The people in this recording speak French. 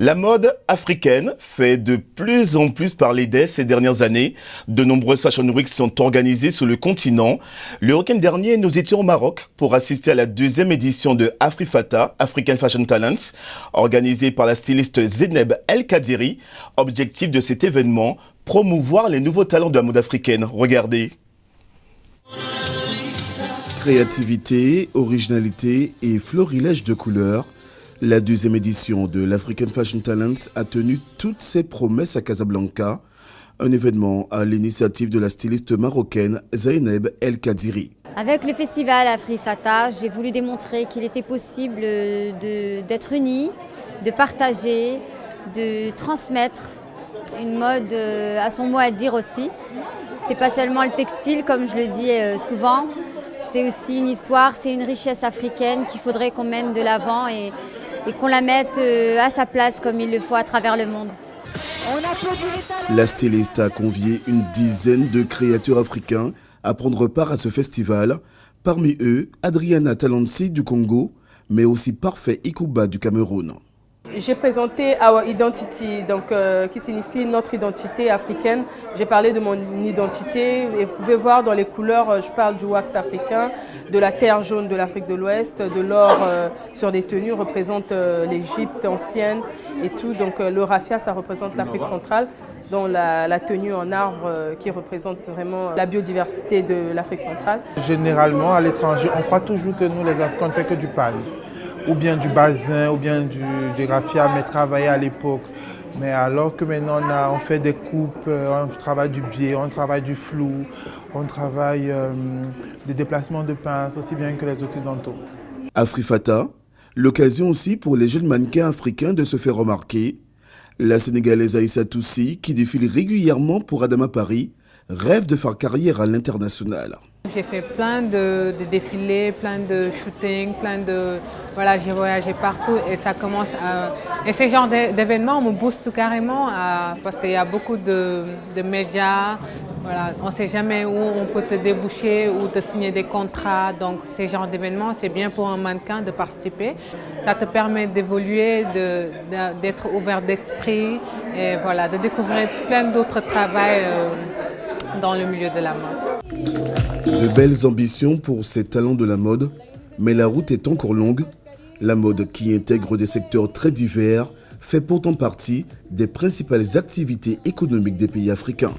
La mode africaine fait de plus en plus parler d'elle ces dernières années. De nombreuses Fashion Weeks sont organisées sur le continent. Le week-end dernier, nous étions au Maroc pour assister à la deuxième édition de Afrifata, African Fashion Talents, organisée par la styliste Zeyneb El Kadiri. Objectif de cet événement, promouvoir les nouveaux talents de la mode africaine. Regardez. Créativité, originalité et florilège de couleurs. La deuxième édition de l'African Fashion Talents a tenu toutes ses promesses à Casablanca, un événement à l'initiative de la styliste marocaine Zeyneb El Kadiri. Avec le festival Afrifata, j'ai voulu démontrer qu'il était possible d'être unis, de partager, de transmettre une mode à son mot à dire aussi. C'est pas seulement le textile comme je le dis souvent, c'est aussi une histoire, c'est une richesse africaine qu'il faudrait qu'on mène de l'avant et qu'on la mette à sa place comme il le faut à travers le monde. La styliste a convié une dizaine de créateurs africains à prendre part à ce festival. Parmi eux, Adriana Talansi du Congo, mais aussi Parfait Ikuba du Cameroun. J'ai présenté Our Identity, donc, qui signifie notre identité africaine. J'ai parlé de mon identité et vous pouvez voir dans les couleurs, je parle du wax africain, de la terre jaune de l'Afrique de l'Ouest, de l'or sur des tenues représente l'Égypte ancienne et tout. Donc le raffia, ça représente l'Afrique centrale, dont la tenue en arbre qui représente vraiment la biodiversité de l'Afrique centrale. Généralement, à l'étranger, on croit toujours que nous, les Africains, on ne fait que du pagne, ou bien du bazin, ou bien du raffia, mais travaillé à l'époque. Mais alors que maintenant, on fait des coupes, on travaille du biais, on travaille du flou, on travaille des déplacements de pinces, aussi bien que les occidentaux. Afrifata, l'occasion aussi pour les jeunes mannequins africains de se faire remarquer. La Sénégalaise Aïssa Toussi, qui défile régulièrement pour Adama Paris, rêve de faire carrière à l'international. J'ai fait plein de défilés, plein de shootings, voilà, j'ai voyagé partout et ça commence à... Et ce genre d'événements me booste carrément parce qu'il y a beaucoup de médias. Voilà, on ne sait jamais où on peut te déboucher ou te signer des contrats. Donc ces genres d'événements, c'est bien pour un mannequin de participer. Ça te permet d'évoluer, d'être ouvert d'esprit et voilà, de découvrir plein d'autres travails dans le milieu de la mode. De belles ambitions pour ces talents de la mode, mais la route est encore longue. La mode, qui intègre des secteurs très divers, fait pourtant partie des principales activités économiques des pays africains.